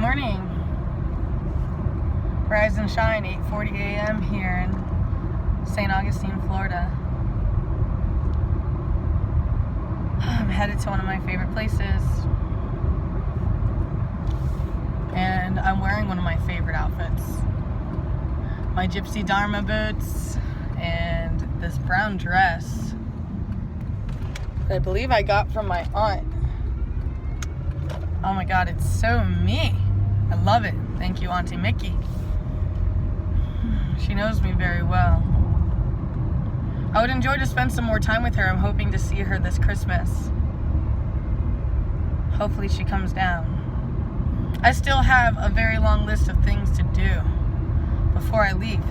morning. Rise and shine, 8:40 a.m. here in St. Augustine, Florida. I'm headed to one of my favorite places. And I'm wearing one of my favorite outfits. My Gypsy Dharma boots and this brown dress that I believe I got from my aunt. Oh my god, it's so me. I love it. Thank you, Auntie Mickey. She knows me very well. I would enjoy to spend some more time with her. I'm hoping to see her this Christmas. Hopefully she comes down. I still have a very long list of things to do before I leave.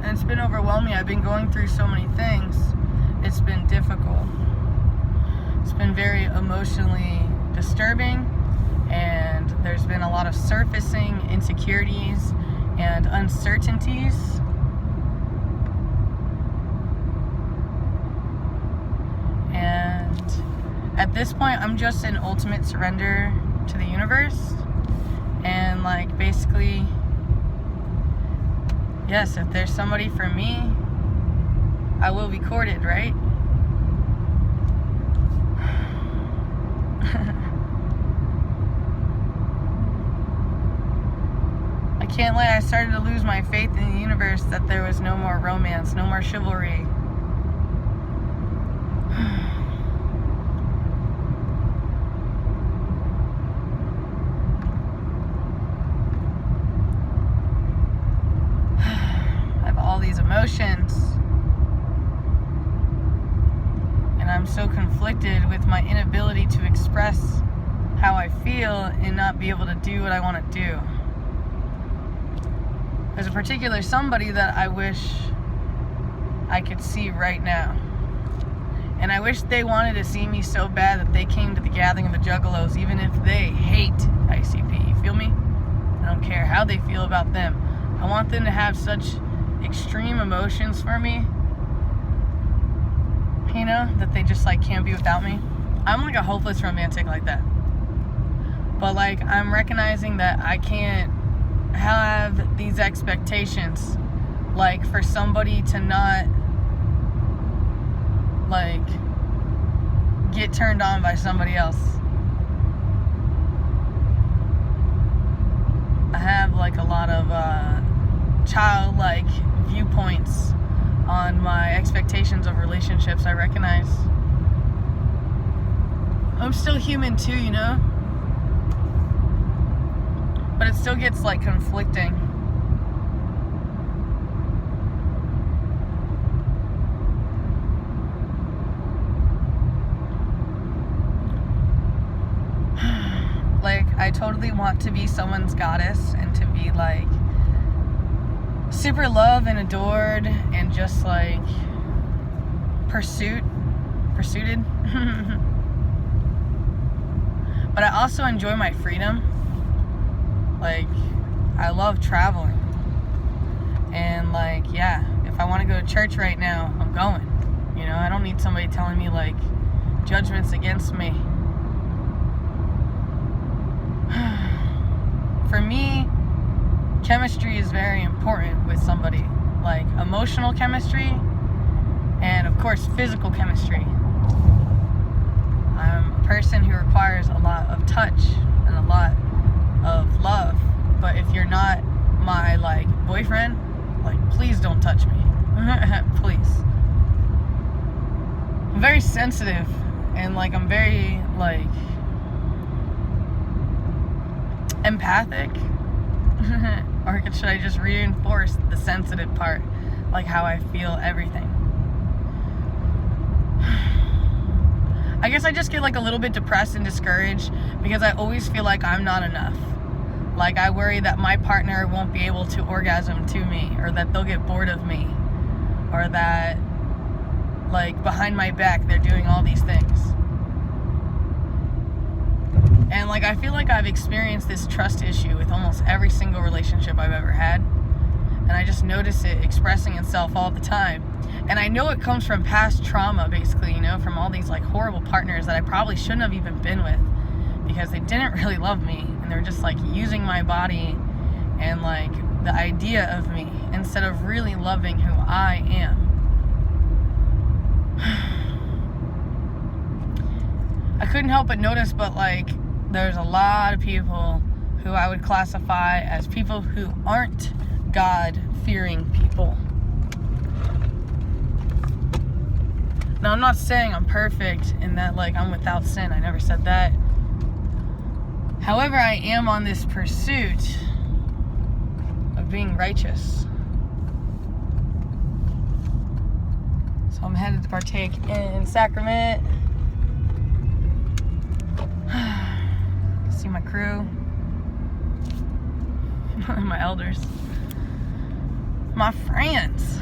And it's been overwhelming. I've been going through so many things. It's been difficult. It's been very emotionally disturbing, and there's been a lot of surfacing insecurities and uncertainties. And at this point, I'm just in ultimate surrender to the universe. And like, basically, yes, if there's somebody for me, I will be courted, right? I can't lie, I started to lose my faith in the universe that there was no more romance, no more chivalry. I have all these emotions. And I'm so conflicted with my inability to express how I feel and not be able to do what I want to do. There's a particular somebody that I wish I could see right now. And I wish they wanted to see me so bad that they came to the gathering of the Juggalos, even if they hate ICP. You feel me? I don't care how they feel about them. I want them to have such extreme emotions for me, you know, that they just like can't be without me. I'm like a hopeless romantic like that. But like, I'm recognizing that I can't have these expectations, like for somebody to not like get turned on by somebody else. I have like a lot of childlike viewpoints on my expectations of relationships. I recognize I'm still human too, you know? But it still gets like conflicting. Like, I totally want to be someone's goddess and to be like super loved and adored and just like pursued. But I also enjoy my freedom. Like, I love traveling. And like, yeah, if I want to go to church right now, I'm going. You know, I don't need somebody telling me like judgments against me. For me, chemistry is very important with somebody. Like emotional chemistry and of course physical chemistry. I'm a person who requires a lot of touch and a lot of love. But if you're not my like boyfriend, like please don't touch me. Please. I'm very sensitive and like I'm very like empathic. Or should I just reinforce the sensitive part, like how I feel everything? I guess I just get like a little bit depressed and discouraged because I always feel like I'm not enough. Like I worry that my partner won't be able to orgasm to me, or that they'll get bored of me, or that like behind my back they're doing all these things. And like I feel like I've experienced this trust issue with almost every single relationship I've ever had. And I just notice it expressing itself all the time. And I know it comes from past trauma, basically, you know, from all these like horrible partners that I probably shouldn't have even been with, because they didn't really love me, and they're just like using my body and like the idea of me instead of really loving who I am. I couldn't help but notice, but like there's a lot of people who I would classify as people who aren't God-fearing people. Now, I'm not saying I'm perfect and that like I'm without sin. I never said that. However, I am on this pursuit of being righteous. So I'm headed to partake in sacrament. See my crew. My elders. My friends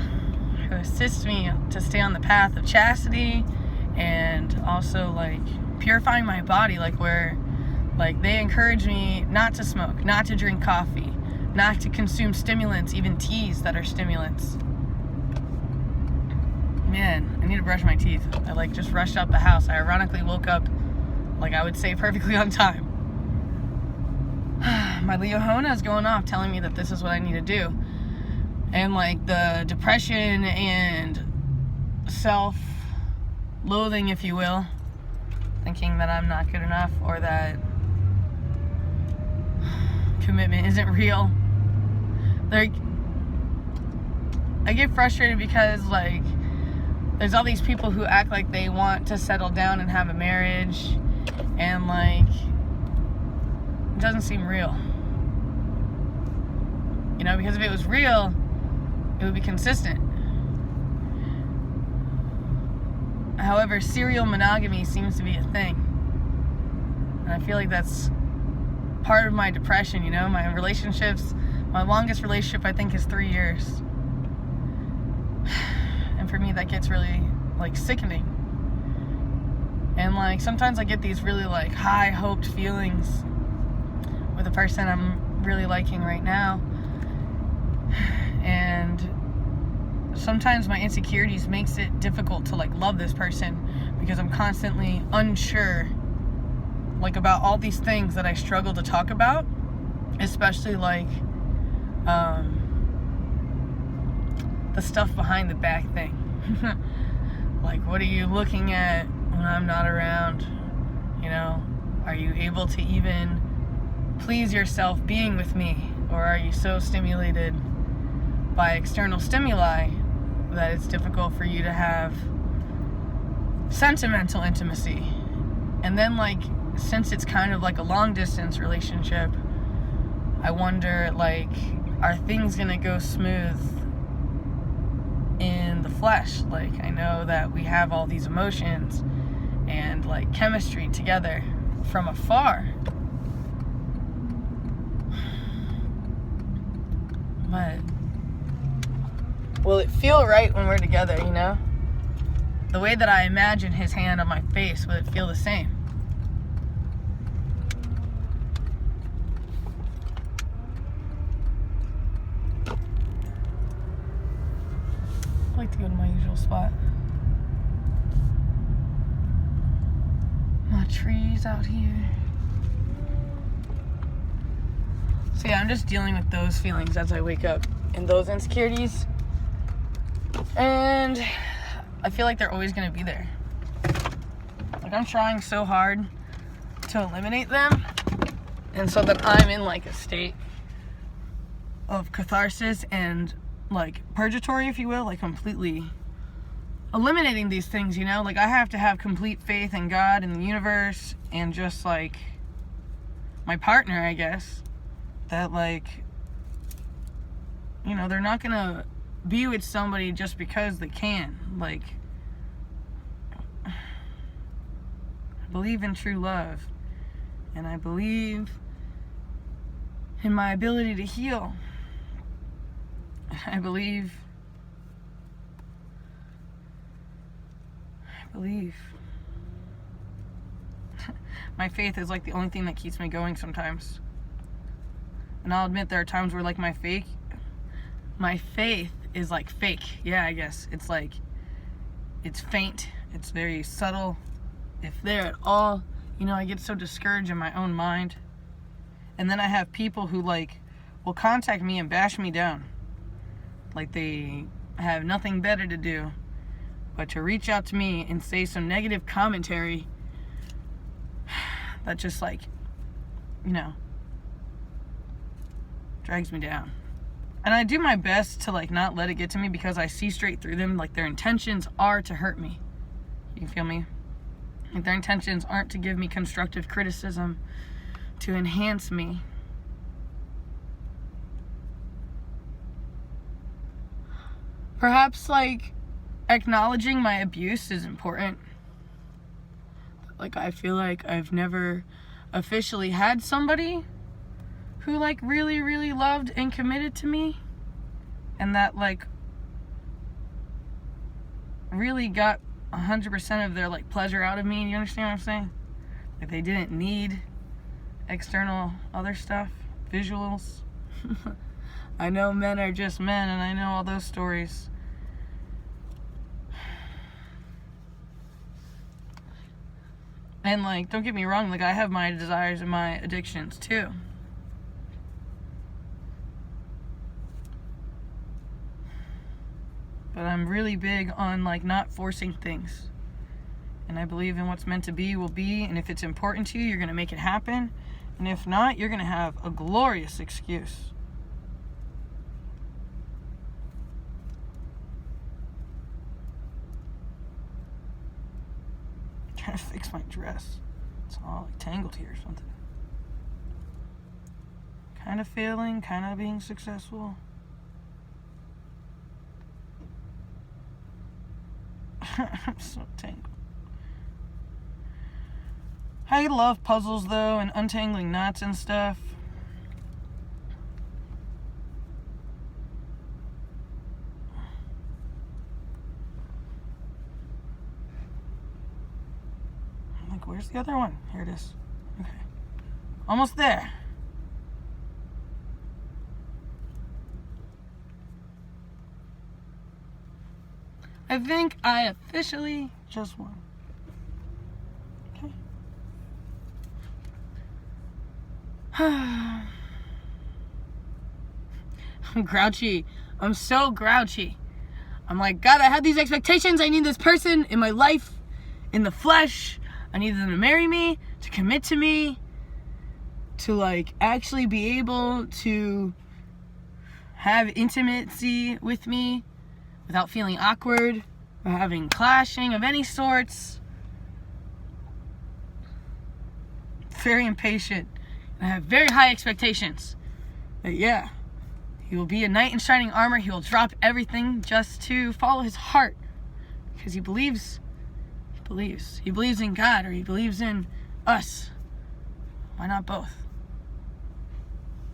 who assist me to stay on the path of chastity, and also like purifying my body, like where like they encourage me not to smoke, not to drink coffee, not to consume stimulants, even teas that are stimulants. Man, I need to brush my teeth. I like just rushed out the house. I ironically woke up, like I would say, perfectly on time. My Leohona is going off telling me that this is what I need to do. And like the depression and self-loathing, if you will, thinking that I'm not good enough or that commitment isn't real. Like, I get frustrated because like there's all these people who act like they want to settle down and have a marriage, and like it doesn't seem real. You know, because if it was real, it would be consistent. However, serial monogamy seems to be a thing. And I feel like that's part of my depression, you know? My relationships, my longest relationship I think is 3 years. And for me that gets really like sickening. And like sometimes I get these really like high hoped feelings with a person I'm really liking right now. And sometimes my insecurities makes it difficult to like love this person because I'm constantly unsure like about all these things that I struggle to talk about, especially like the stuff behind the back thing. Like, what are you looking at when I'm not around? You know, are you able to even please yourself being with me, or are you so stimulated by external stimuli that it's difficult for you to have sentimental intimacy? And then like, since it's kind of like a long distance relationship, I wonder like, are things gonna go smooth in the flesh? Like, I know that we have all these emotions and like chemistry together from afar, but will it feel right when we're together, you know? The way that I imagine his hand on my face, will it feel the same? I like to go to my usual spot. My trees out here. So yeah, I'm just dealing with those feelings as I wake up and those insecurities. And I feel like they're always going to be there. Like, I'm trying so hard to eliminate them, and so that I'm in like a state of catharsis and like purgatory, if you will, like completely eliminating these things, you know? Like, I have to have complete faith in God and the universe and just like my partner, I guess, that like, you know, they're not gonna be with somebody just because they can. Like, I believe in true love, and I believe in my ability to heal. I believe my faith is like the only thing that keeps me going sometimes. And I'll admit there are times where like my faith is like fake. Yeah, I guess it's like it's faint, it's very subtle, if there at all. You know, I get so discouraged in my own mind. And then I have people who like will contact me and bash me down. Like they have nothing better to do but to reach out to me and say some negative commentary that just like, you know, drags me down. And I do my best to like not let it get to me because I see straight through them. Like their intentions are to hurt me. You feel me? Like their intentions aren't to give me constructive criticism, to enhance me. Perhaps like acknowledging my abuse is important. Like I feel like I've never officially had somebody who like really, really loved and committed to me, and that like really got 100% of their like pleasure out of me. You understand what I'm saying? Like they didn't need external other stuff, visuals. I know men are just men, and I know all those stories. And like, don't get me wrong, like I have my desires and my addictions too. But I'm really big on like not forcing things. And I believe in what's meant to be will be, and if it's important to you, you're going to make it happen. And if not, you're going to have a glorious excuse. I'm trying to fix my dress. It's all like tangled here or something. Kind of failing, kind of being successful. I'm so tangled. I love puzzles though, and untangling knots and stuff. I'm like, where's the other one? Here it is. Okay. Almost there. I think I officially just won. Okay. I'm grouchy. I'm so grouchy. I'm like, God, I have these expectations. I need this person in my life, in the flesh. I need them to marry me, to commit to me, to like actually be able to have intimacy with me without feeling awkward or having clashing of any sorts. Very impatient. I have very high expectations. But yeah, he will be a knight in shining armor. He will drop everything just to follow his heart. Because he believes in God, or he believes in us. Why not both?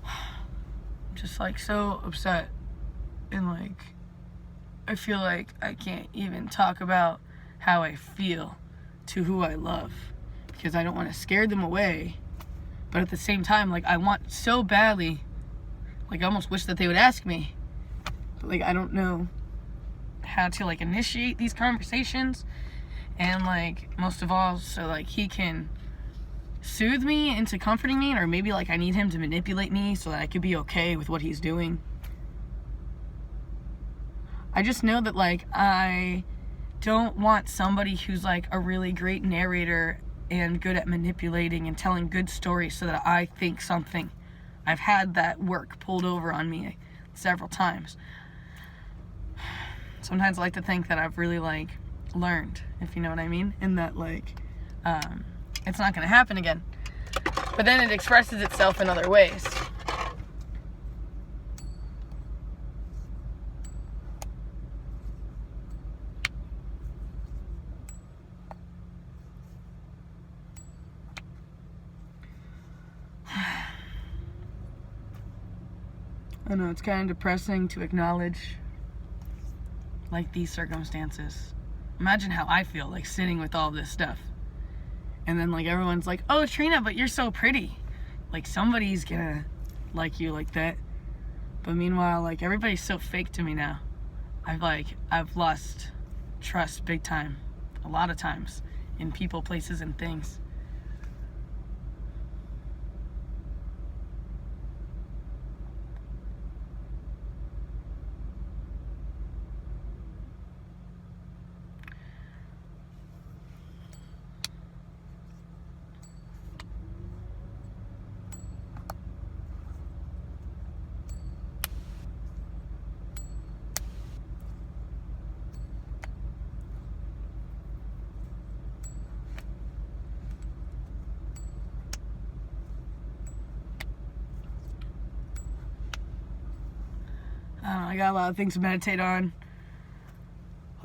I'm just like so upset. And like, I feel like I can't even talk about how I feel to who I love, because I don't want to scare them away. But at the same time, like I want so badly, like I almost wish that they would ask me. But like I don't know how to like initiate these conversations, and like most of all, so like he can soothe me into comforting me, or maybe like I need him to manipulate me so that I could be okay with what he's doing. I just know that like I don't want somebody who's like a really great narrator and good at manipulating and telling good stories so that I think something. I've had that work pulled over on me several times. Sometimes I like to think that I've really like learned, if you know what I mean, and that like it's not going to happen again. But then it expresses itself in other ways. I know it's kind of depressing to acknowledge like these circumstances. Imagine how I feel like sitting with all this stuff. And then like everyone's like, "Oh, Trina, but you're so pretty." Like somebody's gonna like you like that. But meanwhile, like everybody's so fake to me now. I've lost trust big time, a lot of times, in people, places, and things. I got a lot of things to meditate on.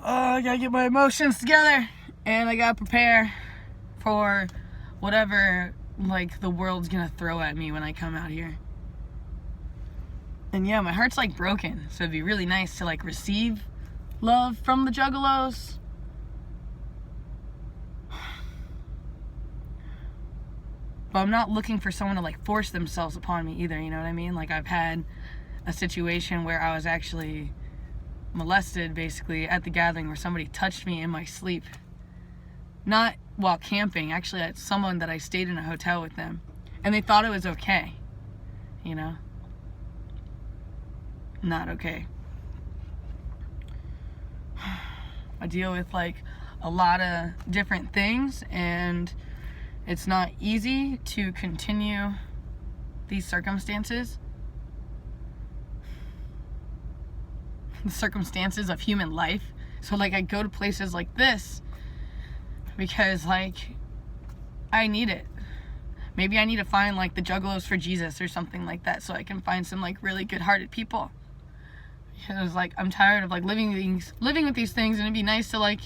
I gotta get my emotions together, and I gotta prepare for whatever like the world's gonna throw at me when I come out here. And yeah, my heart's like broken, so it'd be really nice to like receive love from the Juggalos. But I'm not looking for someone to like force themselves upon me either, you know what I mean? Like, I've had a situation where I was actually molested basically at the gathering, where somebody touched me in my sleep. Not while camping, actually at someone that I stayed in a hotel with them. And they thought it was okay, you know? Not okay. I deal with like a lot of different things, and it's not easy to continue these circumstances. The circumstances of human life. So like, I go to places like this because like I need it. Maybe I need to find like the Juggalos for Jesus or something like that, so I can find some like really good-hearted people. Because like, I'm tired of like living with these things, and it'd be nice to like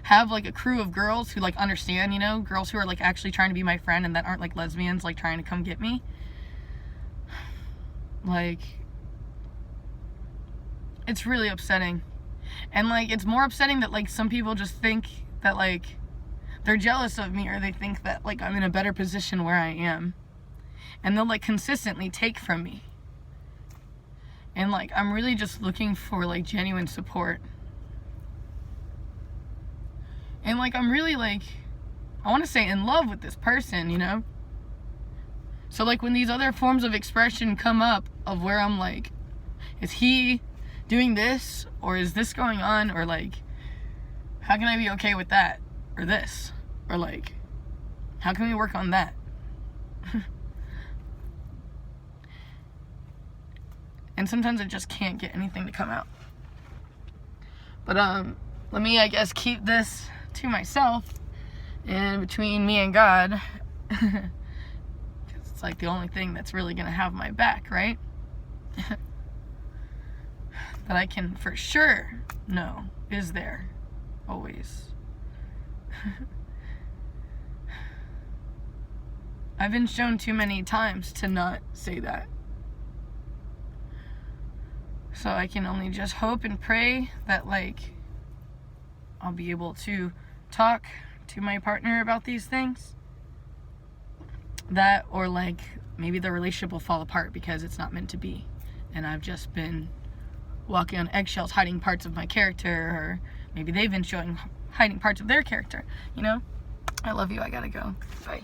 have like a crew of girls who like understand, you know, girls who are like actually trying to be my friend and that aren't like lesbians like trying to come get me. Like, it's really upsetting. And like, it's more upsetting that like some people just think that like they're jealous of me, or they think that like I'm in a better position where I am, and they'll like consistently take from me. And like, I'm really just looking for like genuine support. And like, I'm really like, I want to say in love with this person, you know? So like, when these other forms of expression come up of where I'm like, is he doing this, or is this going on, or like, how can I be okay with that, or this, or like, how can we work on that? And sometimes I just can't get anything to come out. But let me, I guess, keep this to myself and between me and God, because it's like the only thing that's really gonna have my back, right? That I can for sure know is there always. I've been shown too many times to not say that. So I can only just hope and pray that like I'll be able to talk to my partner about these things. That, or like maybe the relationship will fall apart because it's not meant to be, and I've just been walking on eggshells, hiding parts of my character, or maybe they've been hiding parts of their character, you know? I love you, I gotta go. Bye.